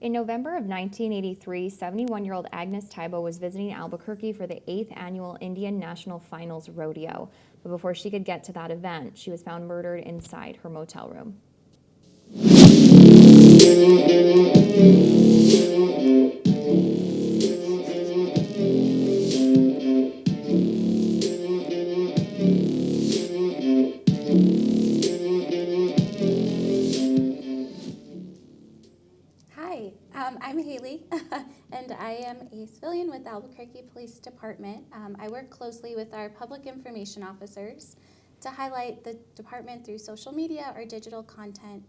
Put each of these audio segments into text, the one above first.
In November of 1983, 71-year-old Agnes Tybo was visiting Albuquerque for the 8th annual Indian National Finals Rodeo. But before she could get to that event, she was found murdered inside her motel room. Hi, I'm Haley, and I am a civilian with the Albuquerque Police Department. I work closely with our public information officers to highlight the department through social media or digital content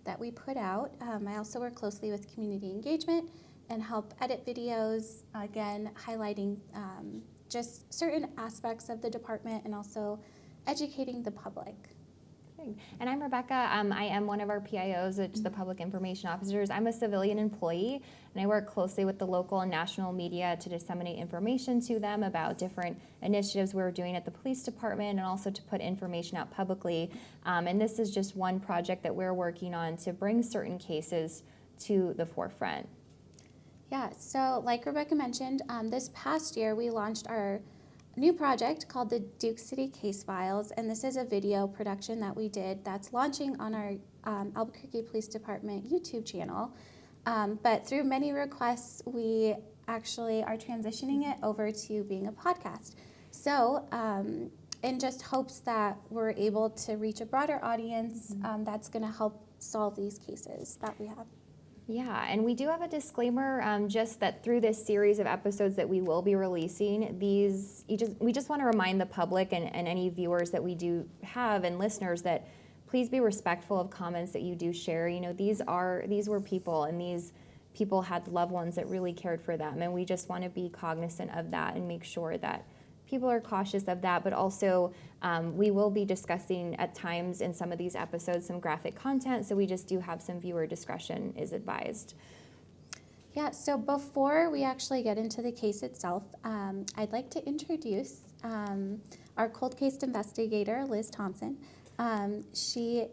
that we put out. I also work closely with community engagement and help edit videos, again, highlighting just certain aspects of the department and also educating the public. And I'm Rebecca. I am one of our PIOs, which is the Public Information Officers. I'm a civilian employee, and I work closely with the local and national media to disseminate information to them about different initiatives we're doing at the police department and also to put information out publicly. And this is just one project that we're working on to bring certain cases to the forefront. Yeah, so like Rebecca mentioned, this past year we launched our new project called the Duke City Case Files, and this is a video production that we did that's launching on our Albuquerque Police Department YouTube channel. But through many requests, we actually are transitioning it over to being a podcast. So in just hopes that we're able to reach a broader audience that's going to help solve these cases that we have. Yeah, and we do have a disclaimer, just that through this series of episodes that we will be releasing, we just want to remind the public and any viewers that we do have and listeners that please be respectful of comments that you do share. You know, these were people, and these people had loved ones that really cared for them, and we just want to be cognizant of that and make sure that people are cautious of that, but also we will be discussing at times in some of these episodes some graphic content, so we just do have some viewer discretion is advised. Yeah, so before we actually get into the case itself, I'd like to introduce our cold case investigator, Liz Thompson. She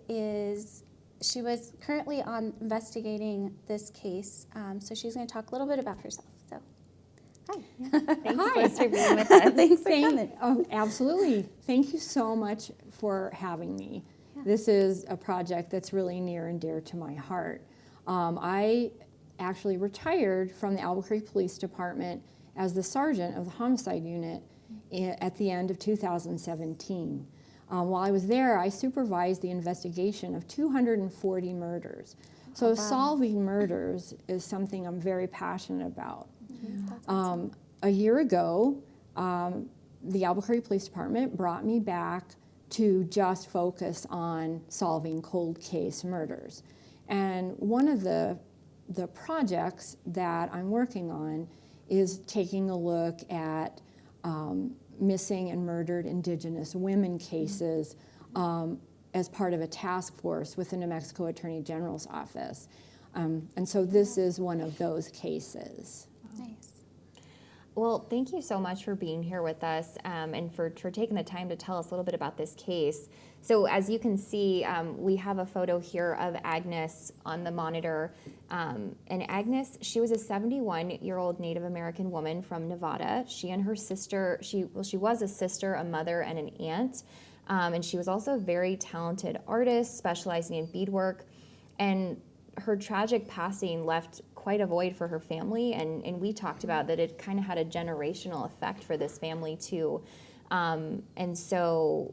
was currently investigating this case, so she's going to talk a little bit about herself. So, hi. Thanks, Liz, for being with us. Thanks for coming. Oh, absolutely. Thank you so much for having me. Yeah. This is a project that's really near and dear to my heart. I actually retired from the Albuquerque Police Department as the sergeant of the homicide unit at the end of 2017. While I was there, I supervised the investigation of 240 murders. So solving murders is something I'm very passionate about. A year ago, the Albuquerque Police Department brought me back to just focus on solving cold case murders. And one of the projects that I'm working on is taking a look at missing and murdered Indigenous women cases as part of a task force with the New Mexico Attorney General's office. And so this is one of those cases. Nice. Well, thank you so much for being here with us and for taking the time to tell us a little bit about this case. So as you can see, we have a photo here of Agnes on the monitor. And Agnes, she was a 71-year-old Native American woman from Nevada. She and her sister, she was a sister, a mother, and an aunt. And she was also a very talented artist specializing in beadwork. And her tragic passing left quite a void for her family, and we talked about that it kind of had a generational effect for this family too. And so,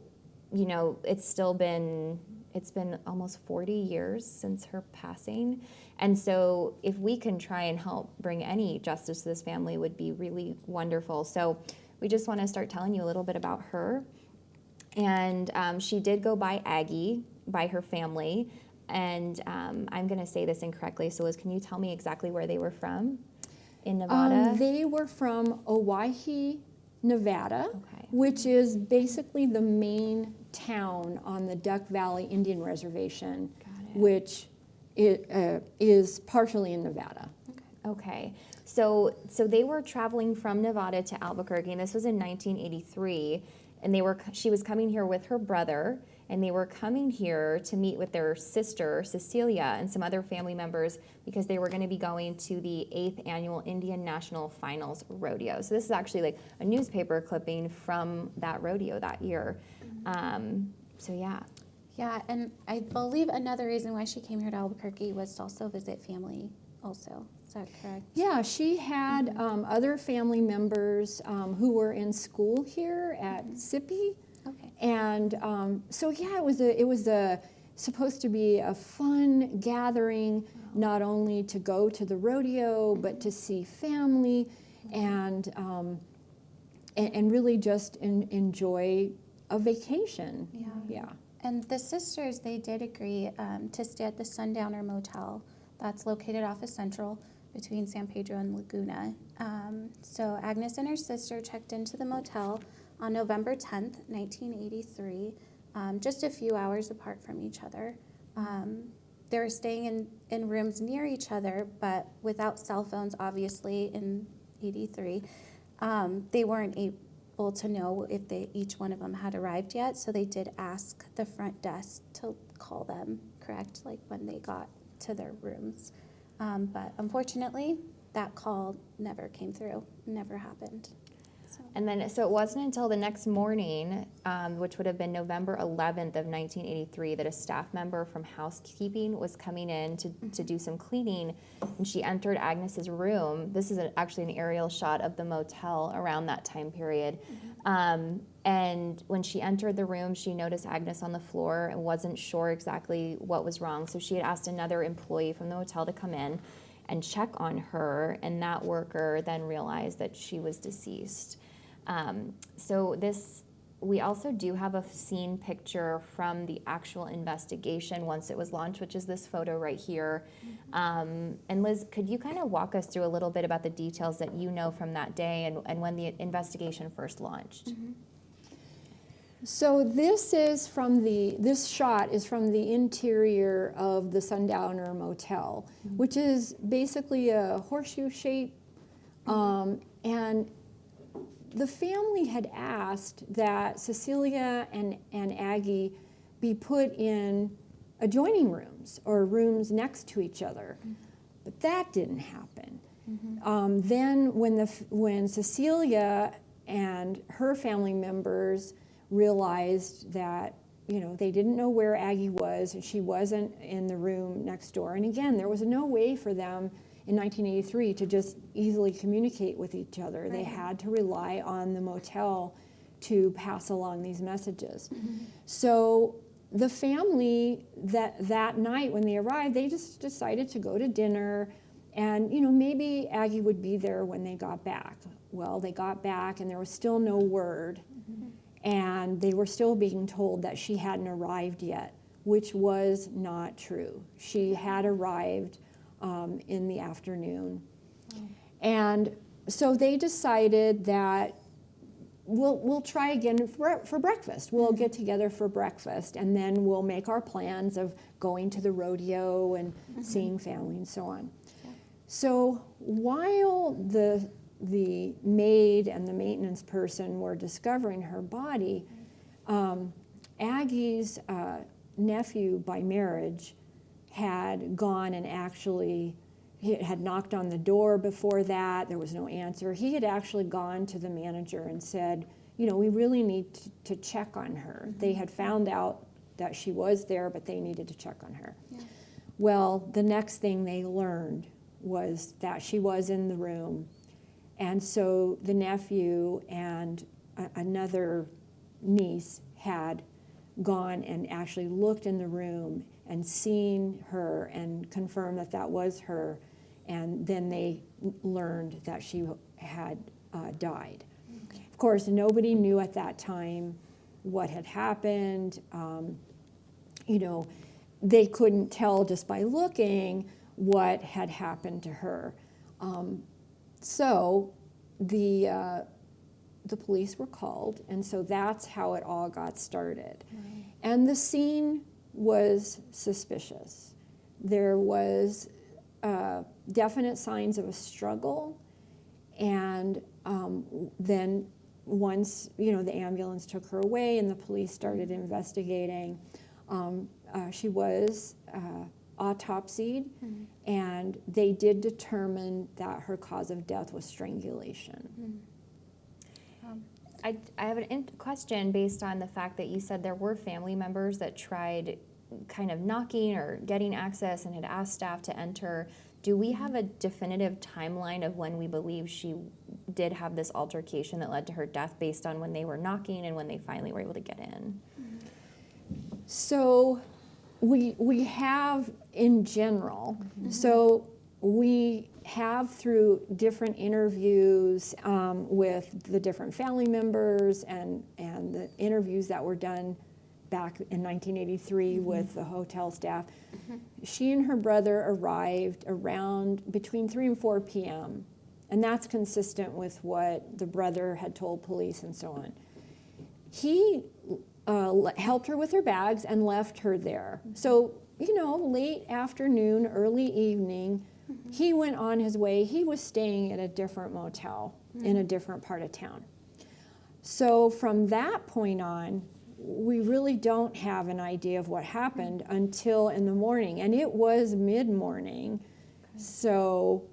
you know, it's been almost 40 years since her passing. And so if we can try and help bring any justice to this family would be really wonderful. So we just want to start telling you a little bit about her. And she did go by Aggie by her family. And I'm going to say this incorrectly, so Liz, can you tell me exactly where they were from in Nevada? They were from Owyhee, Nevada, Okay. which is basically the main town on the Duck Valley Indian Reservation, which is partially in Nevada. Okay. So they were traveling from Nevada to Albuquerque, and this was in 1983, and she was coming here with her brother, and they were coming here to meet with their sister, Cecilia, and some other family members because they were going to be going to the 8th Annual Indian National Finals Rodeo. So this is actually like a newspaper clipping from that rodeo that year. So yeah. Yeah, and I believe another reason why she came here to Albuquerque was to also visit family also. Is that correct? Yeah, she had other family members who were in school here at SIPI. Okay. And so yeah, it was supposed to be a fun gathering, not only to go to the rodeo, but to see family and really just enjoy a vacation. Yeah. Yeah. And the sisters, they did agree to stay at the Sundowner Motel that's located off of Central between San Pedro and Laguna. So Agnes and her sister checked into the motel on November 10th, 1983, just a few hours apart from each other. They were staying in rooms near each other, but without cell phones, obviously, in 83. They weren't able to know if each one of them had arrived yet, so they did ask the front desk to call them, correct, like when they got to their rooms. But unfortunately, that call never came through, never happened. And then, so it wasn't until the next morning, which would have been November 11th of 1983, that a staff member from housekeeping was coming in to do some cleaning, and she entered Agnes's room. This is actually an aerial shot of the motel around that time period. And when she entered the room, she noticed Agnes on the floor and wasn't sure exactly what was wrong. So she had asked another employee from the hotel to come in and check on her, and that worker then realized that she was deceased. So we also do have a scene picture from the actual investigation once it was launched, which is this photo right here. And Liz, could you kind of walk us through a little bit about the details that you know from that day and when the investigation first launched? So this shot is from the interior of the Sundowner Motel, which is basically a horseshoe shape, and the family had asked that Cecilia and Aggie be put in adjoining rooms or rooms next to each other, but that didn't happen. Then when Cecilia and her family members realized that they didn't know where Aggie was, and she wasn't in the room next door, and again, there was no way for them in 1983 to just easily communicate with each other. Right. They had to rely on the motel to pass along these messages. So the family that night when they arrived, they just decided to go to dinner, and maybe Aggie would be there when they got back. Well, they got back and there was still no word, and they were still being told that she hadn't arrived yet, which was not true. She had arrived in the afternoon. And so they decided that we'll try again for breakfast. We'll get together for breakfast, and then we'll make our plans of going to the rodeo and seeing family and so on. Yeah. So while the maid and the maintenance person were discovering her body, Aggie's nephew by marriage had gone and actually, he had knocked on the door before that. There was no answer. He had actually gone to the manager and said, we really need to check on her. They had found out that she was there, but they needed to check on her. Yeah. Well, the next thing they learned was that she was in the room. And so the nephew and another niece had gone and actually looked in the room and seen her and confirmed that that was her, and then they learned that she had died. Okay. Of course, nobody knew at that time what had happened. They couldn't tell just by looking what had happened to her. So the police were called, and so that's how it all got started. Right. And the scene was suspicious. There was definite signs of a struggle, and then once, you know, the ambulance took her away and the police started investigating, she was autopsied, and they did determine that her cause of death was strangulation. I have a question based on the fact that you said there were family members that tried kind of knocking or getting access and had asked staff to enter. Do we have a definitive timeline of when we believe she did have this altercation that led to her death based on when they were knocking and when they finally were able to get in? So we have in general, so we have through different interviews with the different family members and the interviews that were done back in 1983 with the hotel staff, she and her brother arrived around between 3 and 4 p.m. And that's consistent with what the brother had told police and so on. He helped her with her bags and left her there. So, you know, late afternoon, early evening, he went on his way. He was staying at a different motel in a different part of town. So from that point on, we really don't have an idea of what happened until in the morning. And it was mid-morning. So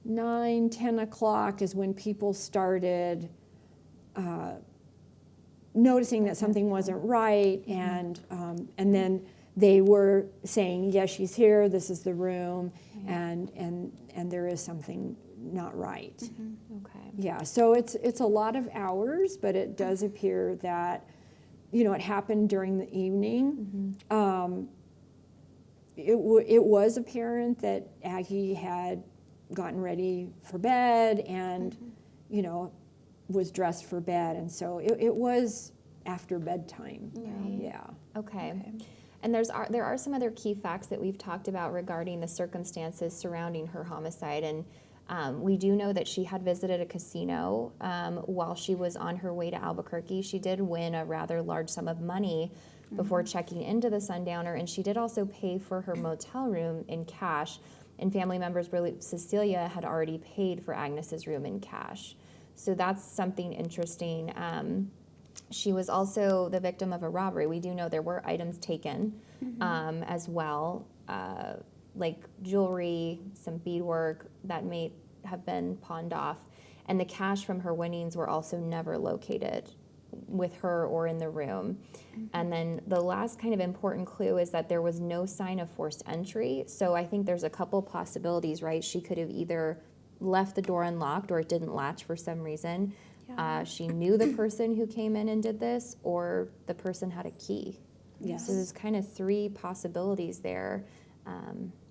9, 10 o'clock is when people started noticing that something wasn't right, and then they were saying, yes, she's here, this is the room, and there is something not right. Okay. Yeah, so it's a lot of hours, but it does appear that, you know, it happened during the evening. It was apparent that Aggie had gotten ready for bed and, you know, was dressed for bed, and so it was after bedtime. Yeah. Okay. And there are some other key facts that we've talked about regarding the circumstances surrounding her homicide, and we do know that she had visited a casino while she was on her way to Albuquerque. She did win a rather large sum of money before checking into the Sundowner, and she did also pay for her motel room in cash, and family members believe Cecilia had already paid for Agnes's room in cash. So that's something interesting. She was also the victim of a robbery. We do know there were items taken as well, like jewelry, some beadwork that may have been pawned off. And the cash from her winnings were also never located with her or in the room. And then the last kind of important clue is that there was no sign of forced entry. So I think there's a couple possibilities, right? She could have either left the door unlocked or it didn't latch for some reason. She knew the person who came in and did this, or the person had a key. Yes. So there's kind of 3 possibilities there.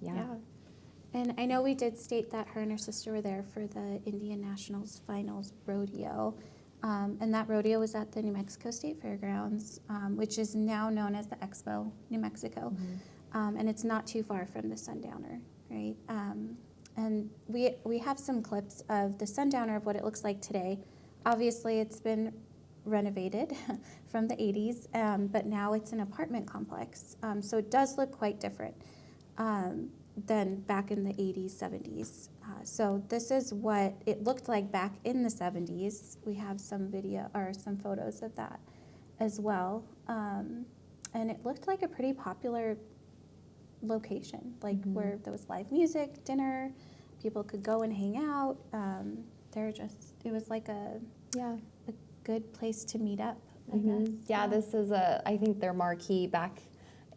Yeah. And I know we did state that her and her sister were there for the Indian Nationals Finals rodeo. And that rodeo was at the New Mexico State Fairgrounds, which is now known as the Expo, New Mexico. And it's not too far from the Sundowner, right? And we have some clips of the Sundowner of what it looks like today. Obviously, it's been renovated from the 80s, but now it's an apartment complex. So it does look quite different than back in the 80s, 70s. So this is what it looked like back in the 70s. We have some video or some photos of that as well. And it looked like a pretty popular location, like where there was live music, dinner, people could go and hang out. It was like a good place to meet up, I guess. Yeah, this is I think their marquee back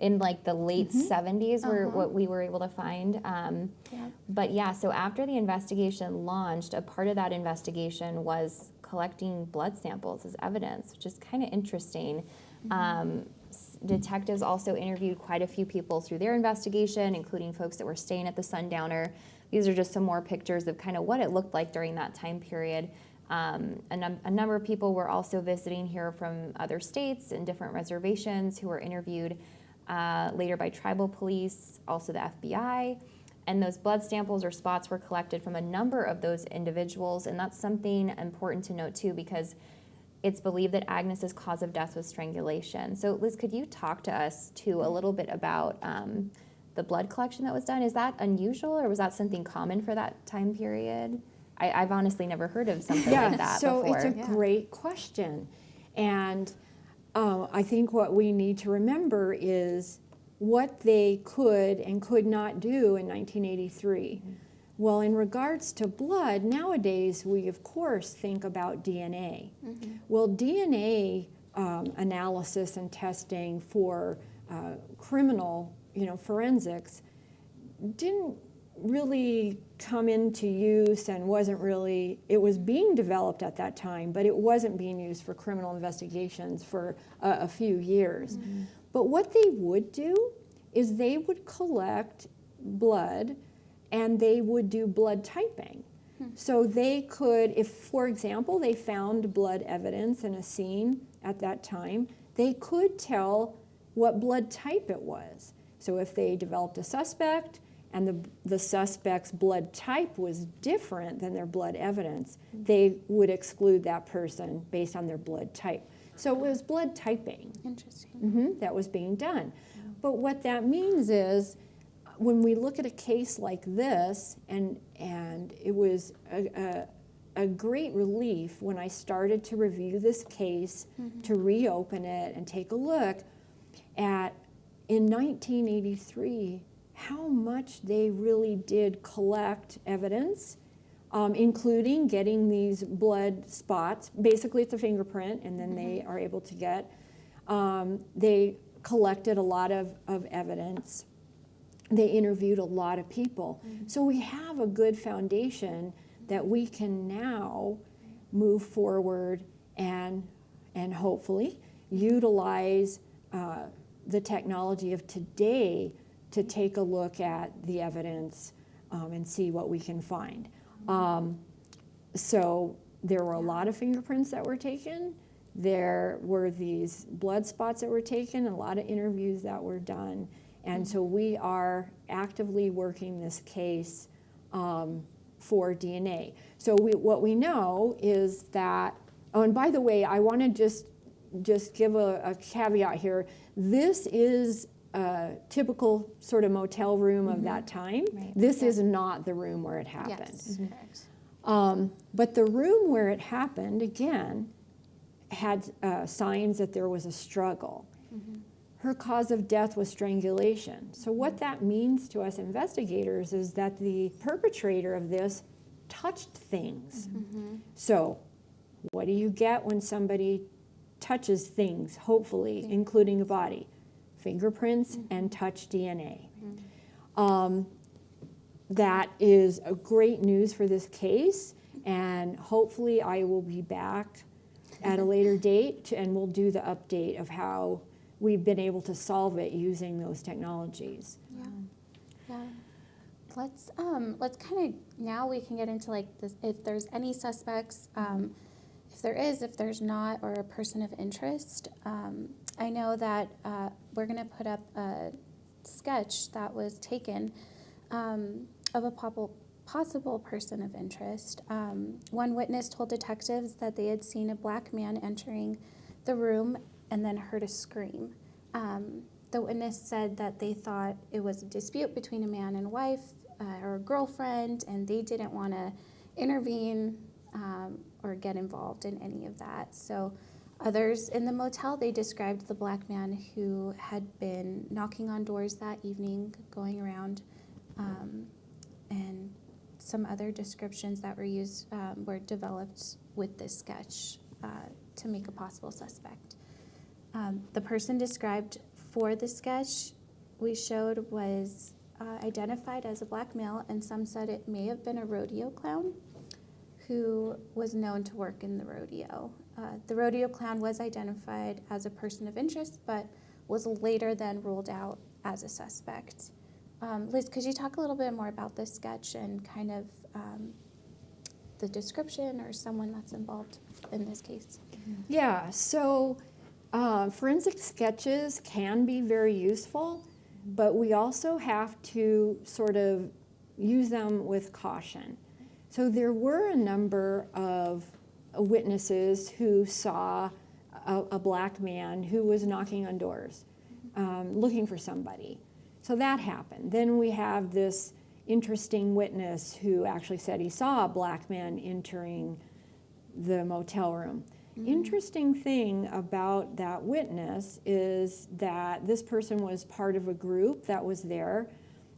in like the late 70s were what we were able to find. But yeah, so after the investigation launched, a part of that investigation was collecting blood samples as evidence, which is kind of interesting. Detectives also interviewed quite a few people through their investigation, including folks that were staying at the Sundowner. These are just some more pictures of kind of what it looked like during that time period. A number of people were also visiting here from other states and different reservations who were interviewed later by tribal police, also the FBI. And those blood samples or spots were collected from a number of those individuals. And that's something important to note too, because it's believed that Agnes's cause of death was strangulation. So Liz, could you talk to us too a little bit about the blood collection that was done? Is that unusual, or was that something common for that time period? I've honestly never heard of something Yeah, like that so before. it's a great question. And I think what we need to remember is what they could and could not do in 1983. Well, in regards to blood, nowadays we of course think about DNA. Well, DNA analysis and testing for criminal, forensics didn't really come into use and wasn't really, it was being developed at that time, but it wasn't being used for criminal investigations for a few years. But what they would do is they would collect blood and they would do blood typing. So they could, if, for example, they found blood evidence in a scene at that time, they could tell what blood type it was. So if they developed a suspect and the suspect's blood type was different than their blood evidence, they would exclude that person based on their blood type. So it was blood typing. Interesting. That was being done. But what that means is, when we look at a case like this, and it was a great relief when I started to review this case, to reopen it and take a look at, in 1983, how much they really did collect evidence, including getting these blood spots. Basically, it's a fingerprint, and then they are able to get, they collected a lot of evidence. They interviewed a lot of people. So we have a good foundation that we can now move forward and hopefully utilize the technology of today to take a look at the evidence and see what we can find. So there were a lot of fingerprints that were taken. There were these blood spots that were taken, a lot of interviews that were done. And so we are actively working this case for DNA. So what we know is that, oh, and by the way, I want to just give a caveat here. This is a typical sort of motel room of that time. Right. This is not the room where it happened. Yes, correct. But the room where it happened, again, had signs that there was a struggle. Her cause of death was strangulation. So what that means to us investigators is that the perpetrator of this touched things. So what do you get when somebody touches things, hopefully, including a body? Fingerprints and touch DNA. That is a great news for this case, and hopefully I will be back at a later date and we'll do the update of how we've been able to solve it using those technologies. Yeah. Let's kind of, now we can get into like this, if there's any suspects, if there's not, or a person of interest. I know that we're going to put up a sketch that was taken of a possible person of interest. One witness told detectives that they had seen a black man entering the room and then heard a scream. The witness said that they thought it was a dispute between a man and wife or a girlfriend, and they didn't want to intervene or get involved in any of that. So others in the motel, they described the black man who had been knocking on doors that evening, going around, and some other descriptions that were used were developed with this sketch to make a possible suspect. The person described for the sketch we showed was identified as a black male, and some said it may have been a rodeo clown who was known to work in the rodeo. The rodeo clown was identified as a person of interest, but was later then ruled out as a suspect. Liz, could you talk a little bit more about this sketch and kind of the description or someone that's involved in this case? Yeah, so forensic sketches can be very useful, but we also have to sort of use them with caution. So there were a number of witnesses who saw a black man who was knocking on doors, looking for somebody. So that happened. Then we have this interesting witness who actually said he saw a black man entering the motel room. Interesting thing about that witness is that this person was part of a group that was there,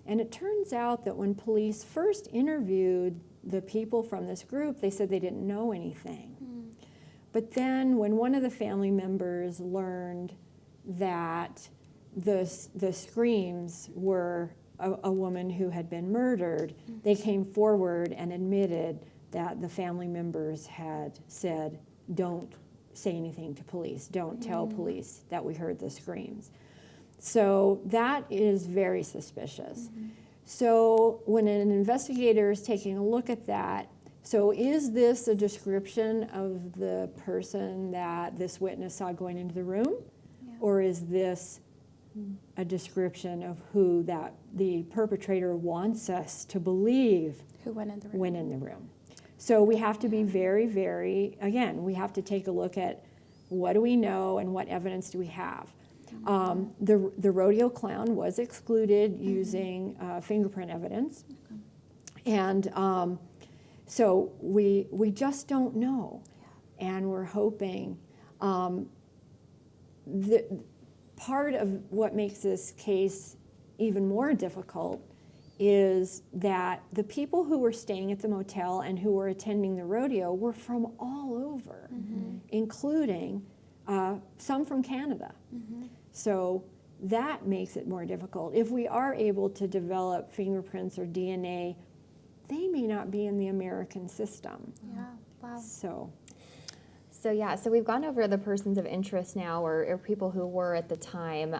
and it turns out that when police first interviewed the people from this group, they said they didn't know anything. But then when one of the family members learned that the screams were a woman who had been murdered, they came forward and admitted that the family members had said, don't say anything to police, don't tell police that we heard the screams. So that is very suspicious. So when an investigator is taking a look at that, so is this a description of the person that this witness saw going into the room? Yeah. Or is this a description of who that the perpetrator wants us to believe Who went in the room? went in the room? So we have to be very, very, again, we have to take a look at what do we know and what evidence do we have. The rodeo clown was excluded using fingerprint evidence. And so we just don't know. And we're hoping. Part of what makes this case even more difficult is that the people who were staying at the motel and who were attending the rodeo were from all over, including some from Canada. So that makes it more difficult. If we are able to develop fingerprints or DNA, they may not be in the American system. Yeah, wow. So yeah, so we've gone over the persons of interest now, or people who were at the time,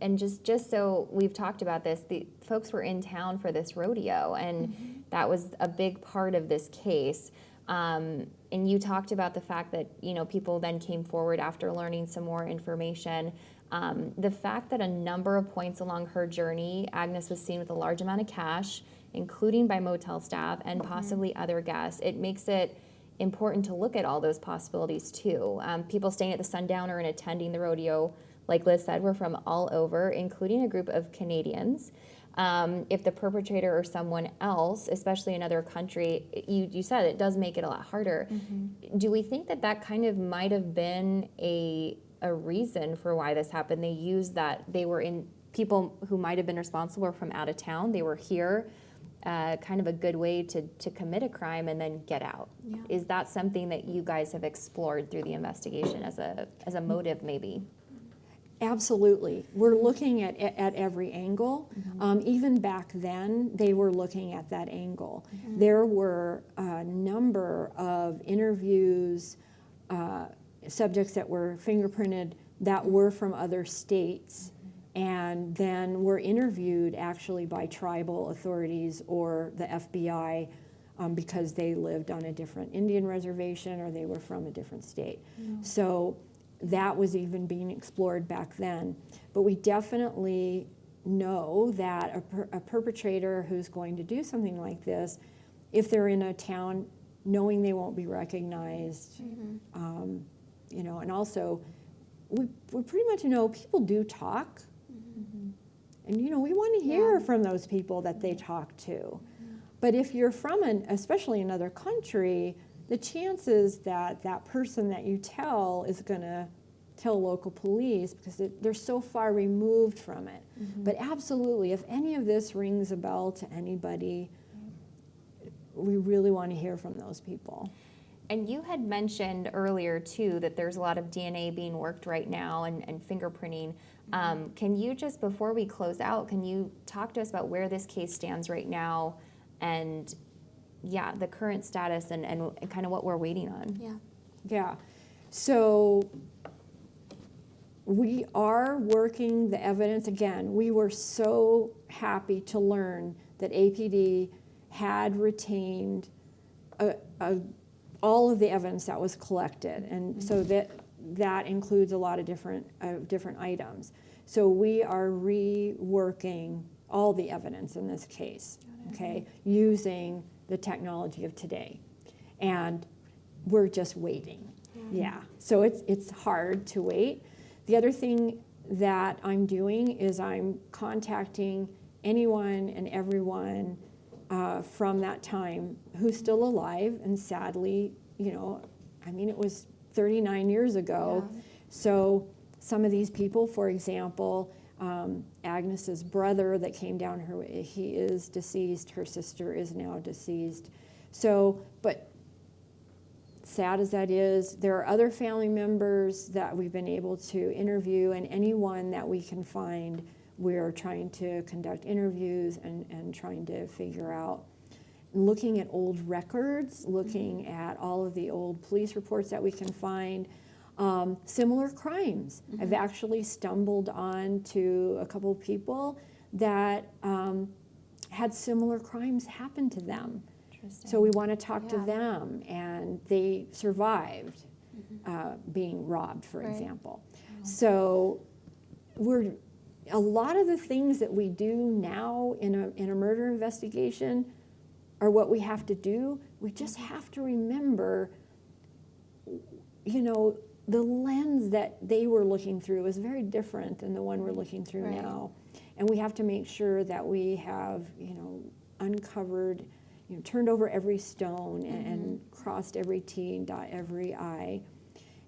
and just so we've talked about this, the folks were in town for this rodeo, and that was a big part of this case. And you talked about the fact that, you know, people then came forward after learning some more information. The fact that a number of points along her journey, Agnes was seen with a large amount of cash, including by motel staff and possibly other guests, it makes it important to look at all those possibilities too. People staying at the Sundowner and attending the rodeo, like Liz said, were from all over, including a group of Canadians. If the perpetrator or someone else, especially another country, you said it does make it a lot harder. Do we think that that kind of might have been a reason for why this happened? They used that they were in, people who might have been responsible were from out of town, they were here, kind of a good way to commit a crime and then get out. Yeah. Is that something that you guys have explored through the investigation as a motive maybe? Absolutely. We're looking at every angle. Even back then, they were looking at that angle. There were a number of interviews, subjects that were fingerprinted that were from other states, and then were interviewed actually by tribal authorities or the FBI because they lived on a different Indian reservation or they were from a different state. So that was even being explored back then. But we definitely know that a perpetrator who's going to do something like this, if they're in a town knowing they won't be recognized, you know, and also we pretty much know people do talk. And, you know, we want to hear from those people that they talk to. But if you're from especially another country, the chances that that person that you tell is going to tell local police because they're so far removed from it. But absolutely, if any of this rings a bell to anybody, we really want to hear from those people. And you had mentioned earlier, too, that there's a lot of DNA being worked right now and fingerprinting. Can you just, before we close out, can you talk to us about where this case stands right now and, yeah, the current status and kind of what we're waiting on? Yeah. So we are working the evidence. Again, we were so happy to learn that APD had retained all of the evidence that was collected, and so that includes a lot of different items. So we are reworking all the evidence in this case, okay, using the technology of today, and we're just waiting. Yeah. So it's hard to wait. The other thing that I'm doing is I'm contacting anyone and everyone from that time who's still alive, and sadly, you know, I mean, it was 39 years ago. Yeah. So some of these people, for example, Agnes's brother that came down her way, he is deceased. Her sister is now deceased. So, but sad as that is, there are other family members that we've been able to interview, and anyone that we can find, we're trying to conduct interviews and trying to figure out, looking at old records, looking at all of the old police reports that we can find. Similar crimes. I've actually stumbled on to a couple of people that had similar crimes happen to them. So we want to talk to them, and they survived being robbed, for example. So a lot of the things that we do now in a murder investigation are what we have to do. We just have to remember, you know, the lens that they were looking through is very different than the one we're looking through now. And we have to make sure that we have, you know, uncovered, you know, turned over every stone and crossed every T and dot every I.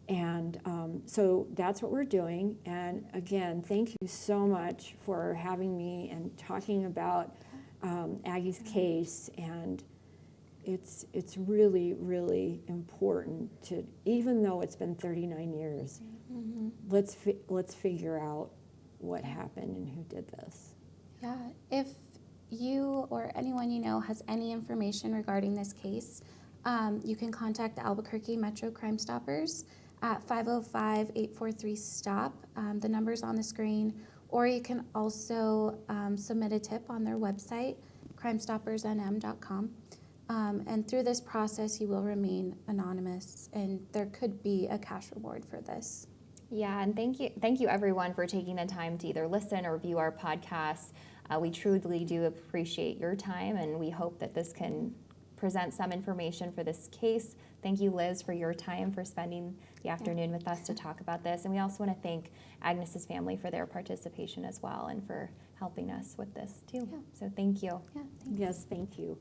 And so that's what we're doing. And again, thank you so much for having me and talking about Aggie's case. And it's really, really important to, even though it's been 39 years, let's figure out what happened and who did this. Yeah, if you or anyone you know has any information regarding this case, you can contact the Albuquerque Metro Crime Stoppers at 505-843-STOP. The number's on the screen. Or you can also submit a tip on their website, crimestoppersnm.com. And through this process, you will remain anonymous, and there could be a cash reward for this. Yeah, and thank you everyone for taking the time to either listen or view our podcast. We truly do appreciate your time, and we hope that this can present some information for this case. Thank you, Liz, for your time, for spending the afternoon with us to talk about this. And we also want to thank Agnes's family for their participation as well, and for helping us with this too. Yeah. So thank you. Yeah, thanks. Yes, thank you.